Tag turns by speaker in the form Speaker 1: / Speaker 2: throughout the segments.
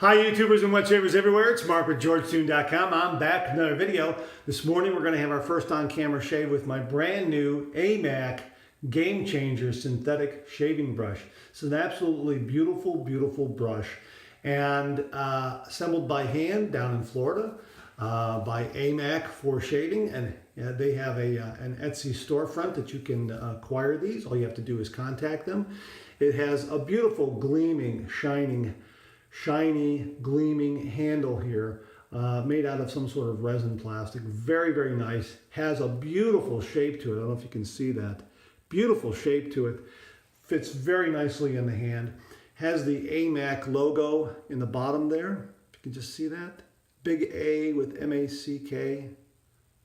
Speaker 1: Hi YouTubers and wet shavers everywhere, it's Mark with GeorgeToon.com. I'm back with another video. This morning we're going to have our first on-camera shave with my brand new AMACK Game Changer synthetic shaving brush. It's an absolutely beautiful, beautiful brush and assembled by hand down in Florida by AMACK for shaving, and they have an Etsy storefront that you can acquire these. All you have to do is contact them. It has a beautiful gleaming, shiny, gleaming handle here, made out of some sort of resin plastic. Very, very nice. Has a beautiful shape to it. I don't know if you can see that. Beautiful shape to it. Fits very nicely in the hand. Has the AMACK logo in the bottom there. If you can just see that. Big A with M-A-C-K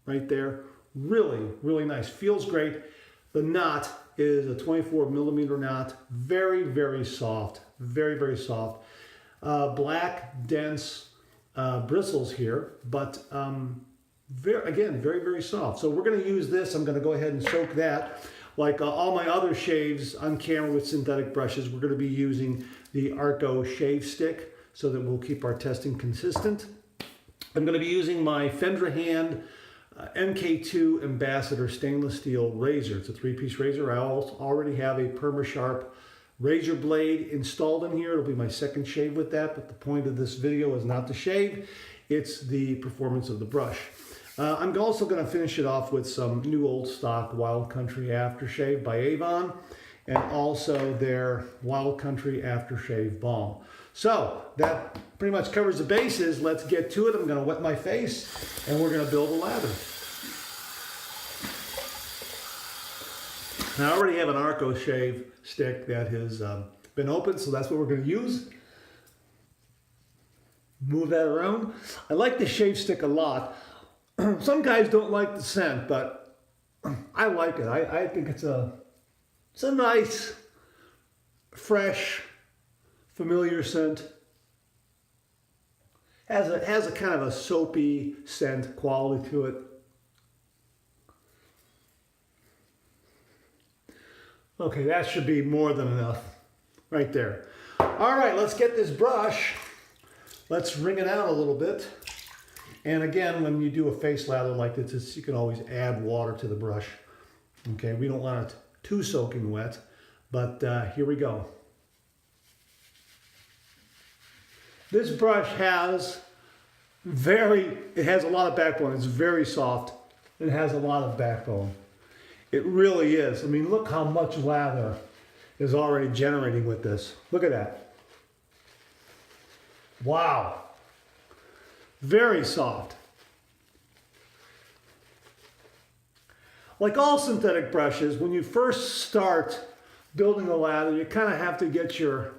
Speaker 1: right there. Really, really nice. Feels great. The knot is a 24 millimeter knot. Very, very soft. Very, very soft. Black, dense bristles here, but again, very, very soft. So we're going to use this. I'm going to go ahead and soak that. Like all my other shaves on camera with synthetic brushes, we're going to be using the Arco shave stick so that we'll keep our testing consistent. I'm going to be using my Fendrahand MK2 Ambassador stainless steel razor. It's a 3-piece razor. I already have a PermaSharp razor blade installed in here. It'll be my second shave with that, but the point of this video is not to shave. It's the performance of the brush. I'm also going to finish it off with some new old stock Wild Country Aftershave by Avon, and also their Wild Country Aftershave Balm. So that pretty much covers the bases. Let's get to it. I'm going to wet my face and we're going to build a lather. Now, I already have an Arco shave stick that has been opened, so that's what we're going to use. Move that around. I like the shave stick a lot. Some guys don't like the scent, but I like it. I think it's a nice, fresh, familiar scent. Has a kind of a soapy scent quality to it. Okay, that should be more than enough right there. All right, let's get this brush. Let's wring it out a little bit. And again, when you do a face lather like this, you can always add water to the brush. Okay, we don't want it too soaking wet, but here we go. This brush has it has a lot of backbone. It's very soft. It has a lot of backbone. It really is. I mean, look how much lather is already generating with this. Look at that. Wow. Very soft. Like all synthetic brushes, when you first start building the lather, you kind of have to get your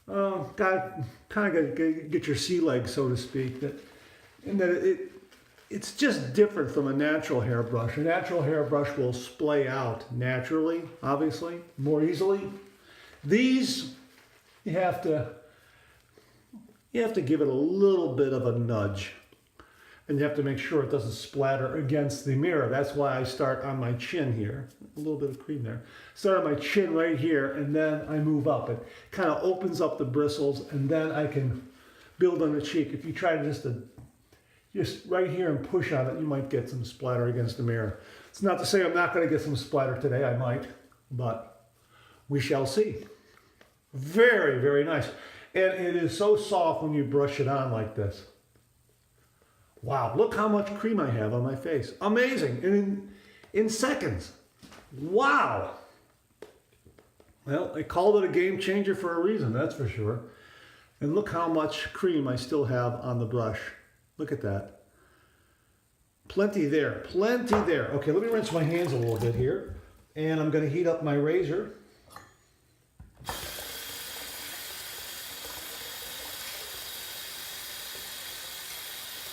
Speaker 1: get your sea legs, so to speak. It's just different from a natural hairbrush. A natural hairbrush will splay out naturally, obviously, more easily. These, you have to give it a little bit of a nudge. And you have to make sure it doesn't splatter against the mirror. That's why I start on my chin here. A little bit of cream there. Start on my chin right here, and then I move up. It kind of opens up the bristles, and then I can build on the cheek. If you try just right here and push on it, you might get some splatter against the mirror. It's not to say I'm not going to get some splatter today. I might, but we shall see. Very, very nice. And it is so soft when you brush it on like this. Wow, look how much cream I have on my face. Amazing. And in seconds. Wow. Well, they called it a game changer for a reason, that's for sure. And look how much cream I still have on the brush. Look at that. Plenty there, plenty there. Okay, let me rinse my hands a little bit here. And I'm going to heat up my razor.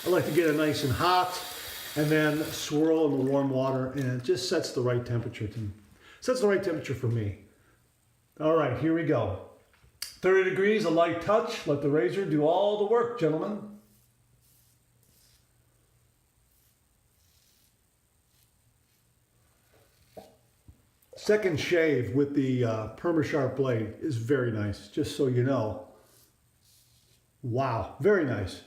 Speaker 1: I like to get it nice and hot and then swirl in the warm water, and it just sets the right temperature for me. All right, here we go. 30 degrees, a light touch. Let the razor do all the work, gentlemen. Second shave with the PermaSharp blade is very nice, just so you know. Wow, very nice.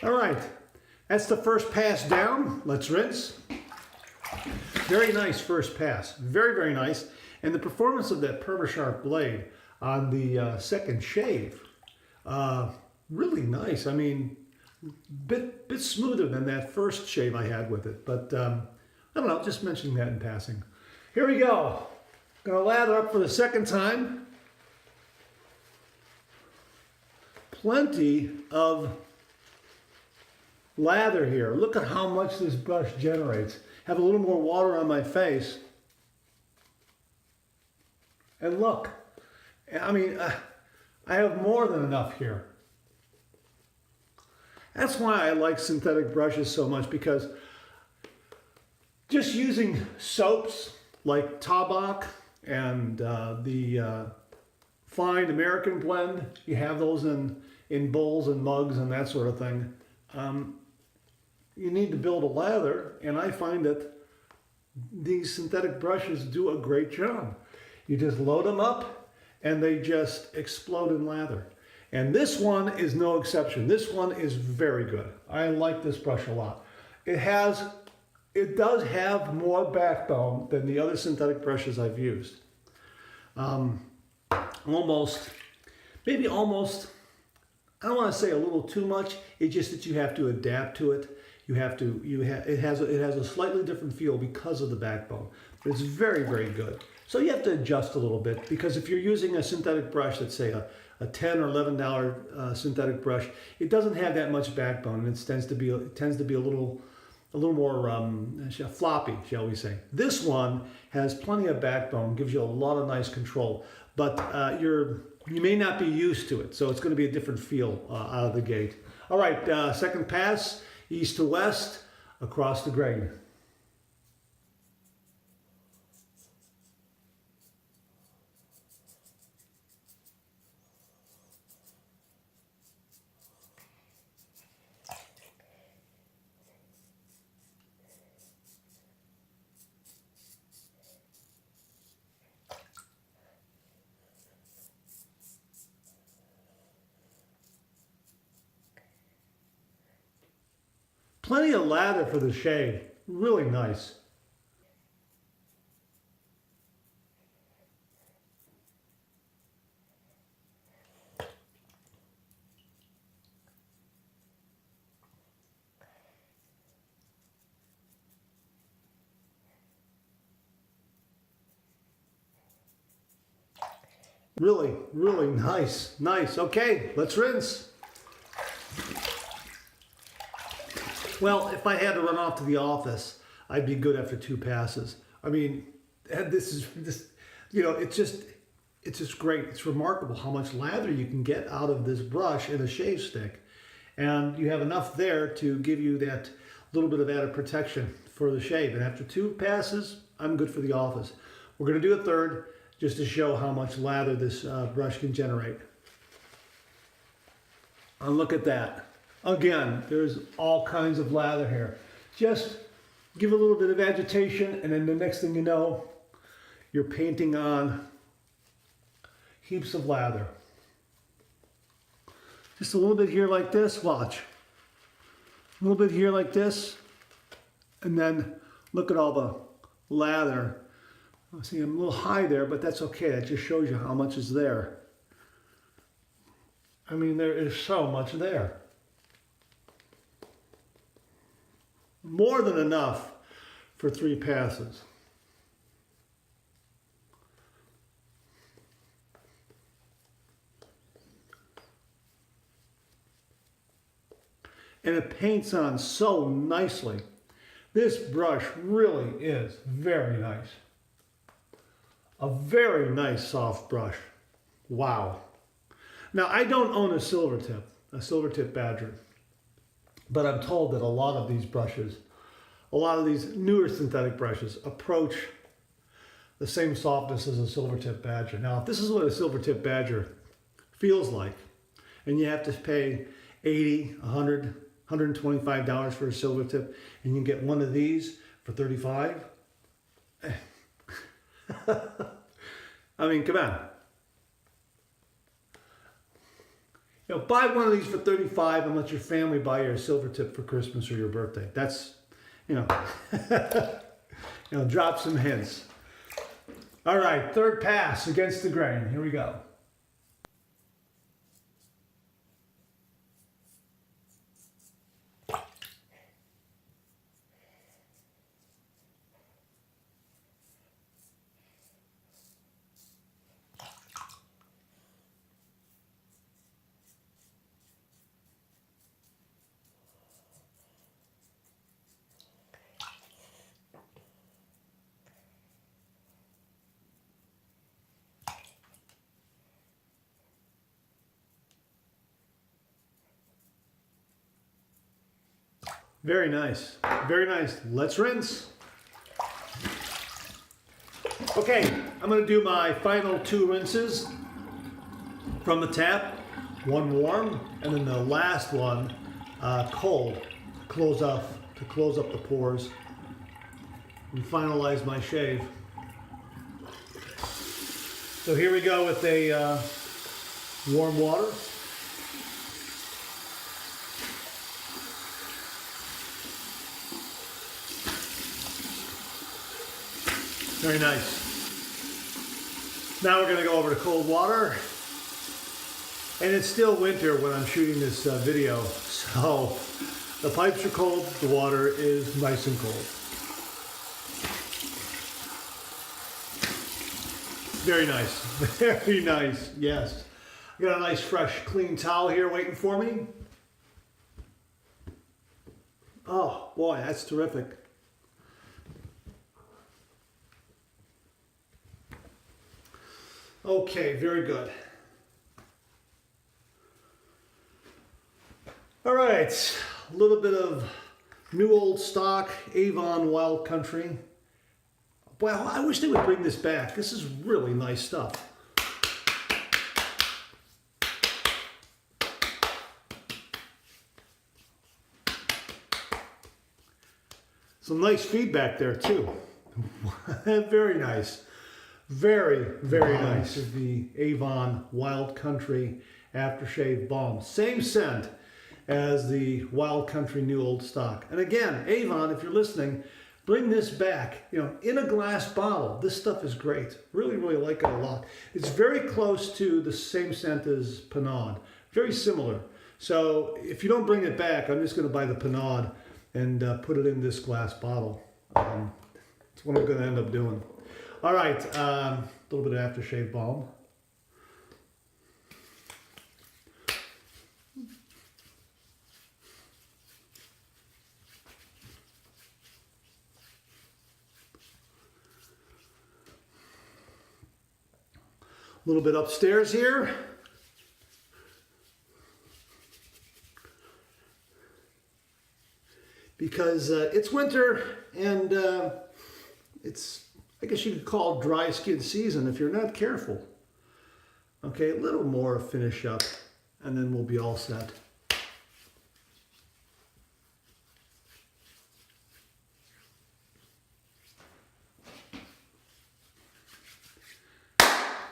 Speaker 1: All right, that's the first pass down. Let's rinse. Very nice first pass, very, very nice. And the performance of that Perma-Sharp blade on the second shave, really nice. I mean, bit smoother than that first shave I had with it. But I don't know, just mentioning that in passing. Here we go. Gonna lather up for the second time. Plenty of lather here. Look at how much this brush generates. Have a little more water on my face. And look, I mean, I have more than enough here. That's why I like synthetic brushes so much, because just using soaps like Tabak and the fine American blend, you have those in bowls and mugs and that sort of thing. You need to build a lather, and I find that these synthetic brushes do a great job. You just load them up and they just explode in lather. And this one is no exception. This one is very good. I like this brush a lot. It does have more backbone than the other synthetic brushes I've used. Maybe almost, I don't want to say a little too much. It's just that you have to adapt to it. It has a slightly different feel because of the backbone. But it's very, very good. So you have to adjust a little bit, because if you're using a synthetic brush, let's say a $10 or $11 synthetic brush, it doesn't have that much backbone, and it tends to be a little more floppy, shall we say. This one has plenty of backbone, gives you a lot of nice control, but you may not be used to it, so it's going to be a different feel out of the gate. All right, second pass, east to west, across the grain. Plenty of lather for the shave, really nice. Really, really nice, nice. Okay, let's rinse. Well, if I had to run off to the office, I'd be good after 2 passes. I mean, it's just great. It's remarkable how much lather you can get out of this brush in a shave stick. And you have enough there to give you that little bit of added protection for the shave. And after 2 passes, I'm good for the office. We're going to do a third just to show how much lather this brush can generate. And look at that. Again, there's all kinds of lather here. Just give a little bit of agitation, and then the next thing you know, you're painting on heaps of lather. Just a little bit here like this, watch. A little bit here like this, and then look at all the lather. See, I'm a little high there, but that's okay. That just shows you how much is there. I mean, there is so much there. More than enough for 3 passes. And it paints on so nicely. This brush really is very nice. A very nice soft brush. Wow. Now, I don't own a silver tip Badger, but I'm told that a lot of these brushes, a lot of these newer synthetic brushes approach the same softness as a silver tip Badger. Now, if this is what a silver tip Badger feels like, and you have to pay $80, $100, $125 for a silver tip, and you can get one of these for $35, I mean, come on. You know, buy one of these for $35 and let your family buy you a silver tip for Christmas or your birthday. That's, you know, drop some hints. All right, third pass against the grain. Here we go. Very nice, very nice. Let's rinse. Okay, I'm gonna do my final 2 rinses from the tap, one warm, and then the last one cold, to close up the pores and finalize my shave. So here we go with a warm water. Very nice. Now we're going to go over to cold water. And it's still winter when I'm shooting this video, so the pipes are cold, the water is nice and cold. Very nice, very nice, yes. I got a nice fresh clean towel here waiting for me. Oh boy, that's terrific. Okay, very good. All right, a little bit of new old stock Avon Wild Country. Well, I wish they would bring this back. This is really nice stuff. Some nice feedback there too. Very nice. Very, very nice is the Avon Wild Country Aftershave Balm. Same scent as the Wild Country New Old Stock. And again, Avon, if you're listening, bring this back, you know, in a glass bottle. This stuff is great. Really, really like it a lot. It's very close to the same scent as Pinaud. Very similar. So if you don't bring it back, I'm just going to buy the Pinaud and put it in this glass bottle. That's what I'm going to end up doing. All right, a little bit of aftershave balm. A little bit upstairs here. Because it's winter and it's, I guess you could call it dry skin season if you're not careful. Okay, a little more finish up and then we'll be all set.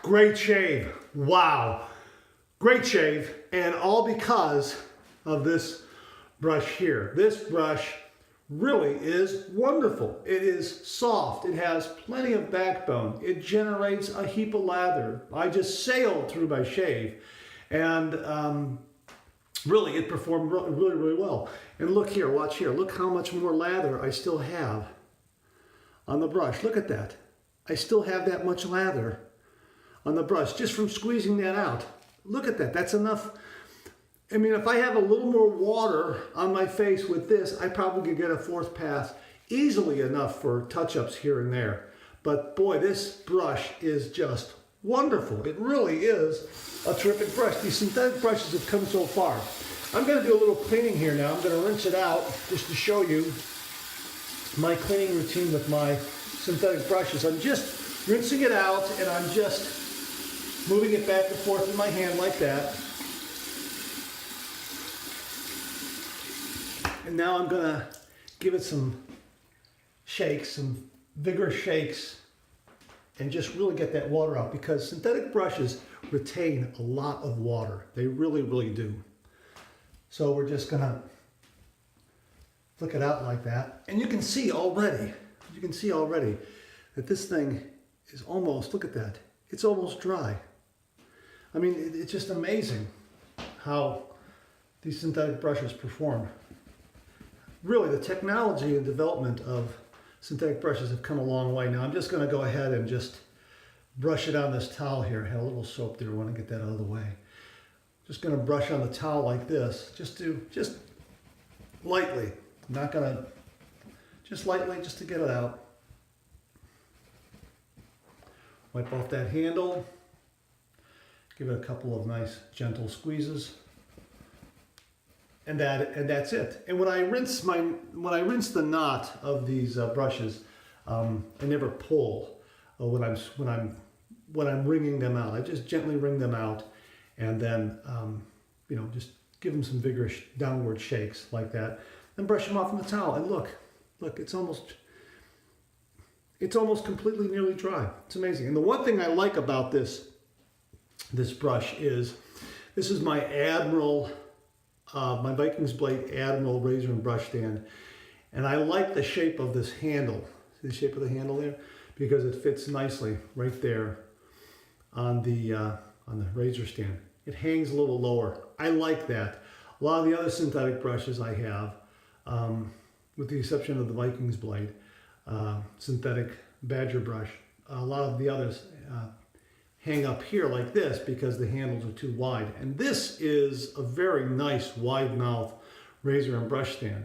Speaker 1: Great shave. Wow. Great shave, and all because of this brush here. This brush really is wonderful. It is soft. It has plenty of backbone. It generates a heap of lather. I just sailed through my shave, and really it performed really, really well. And look here, watch here. Look how much more lather I still have on the brush. Look at that. I still have that much lather on the brush just from squeezing that out. Look at that. That's enough. I mean, if I have a little more water on my face with this, I probably could get a 4th pass easily enough for touch-ups here and there. But boy, this brush is just wonderful. It really is a terrific brush. These synthetic brushes have come so far. I'm going to do a little cleaning here now. I'm going to rinse it out just to show you my cleaning routine with my synthetic brushes. I'm just rinsing it out, and I'm just moving it back and forth in my hand like that. And now I'm going to give it some shakes, some vigorous shakes, and just really get that water out, because synthetic brushes retain a lot of water. They really, really do. So we're just going to flick it out like that. And you can see already that this thing is almost, look at that, it's almost dry. I mean, it's just amazing how these synthetic brushes perform. Really, the technology and development of synthetic brushes have come a long way. Now I'm just going to go ahead and just brush it on this towel here. I had a little soap there. I want to get that out of the way. Just going to brush on the towel like this, just lightly. I'm not going to, just lightly, just to get it out. Wipe off that handle. Give it a couple of nice gentle squeezes. And that's it. And when I rinse the knot of these brushes, I never pull when I'm wringing them out. I just gently wring them out, and then just give them some vigorous downward shakes like that, and brush them off on the towel. And look, it's almost completely nearly dry. It's amazing. And the one thing I like about this brush is this is my Admiral. My Vikings Blade Admiral razor and brush stand, and I like the shape of this handle. See the shape of the handle there? Because it fits nicely right there on the razor stand. It hangs a little lower. I like that. A lot of the other synthetic brushes I have, with the exception of the Vikings Blade synthetic Badger brush, a lot of the others hang up here like this because the handles are too wide. And this is a very nice wide mouth razor and brush stand.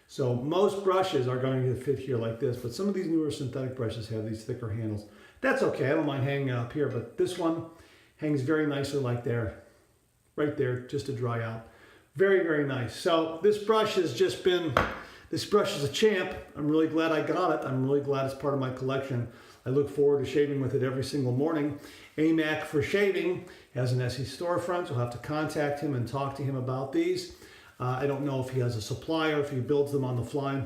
Speaker 1: So most brushes are going to fit here like this, but some of these newer synthetic brushes have these thicker handles. That's okay, I don't mind hanging up here, but this one hangs very nicely like there, right there, just to dry out. Very, very nice. So this brush has just been, this brush is a champ. I'm really glad I got it. I'm really glad it's part of my collection. I look forward to shaving with it every single morning. AMACK for Shaving has an SE storefront. You'll have to contact him and talk to him about these. I don't know if he has a supplier, if he builds them on the fly.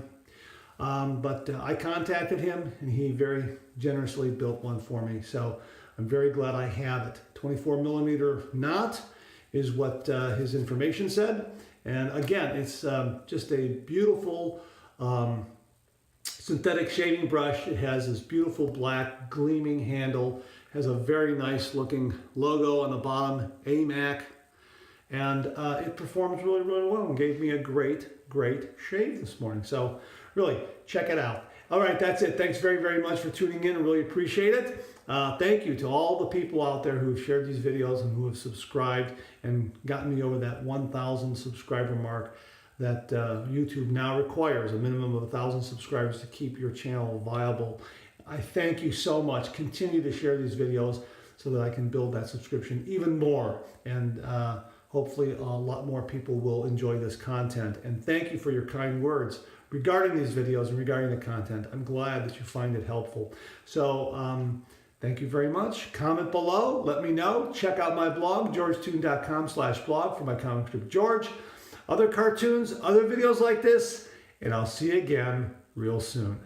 Speaker 1: But I contacted him, and he very generously built one for me. So I'm very glad I have it. 24 millimeter knot is what his information said. And again, it's just a beautiful synthetic shaving brush. It has this beautiful black gleaming handle, has a very nice looking logo on the bottom, AMACK, and it performs really, really well and gave me a great shave this morning. So really, check it out. All right, that's it. Thanks very, very much for tuning in. I really appreciate it. Thank you to all the people out there who have shared these videos and who have subscribed and gotten me over that 1,000 subscriber mark that YouTube now requires, a minimum of 1,000 subscribers to keep your channel viable. I thank you so much. Continue to share these videos so that I can build that subscription even more, and hopefully a lot more people will enjoy this content. And thank you for your kind words regarding these videos and regarding the content. I'm glad that you find it helpful. So thank you very much. Comment below, let me know. Check out my blog, georgetoon.com/blog for my comic strip George, other cartoons, other videos like this, and I'll see you again real soon.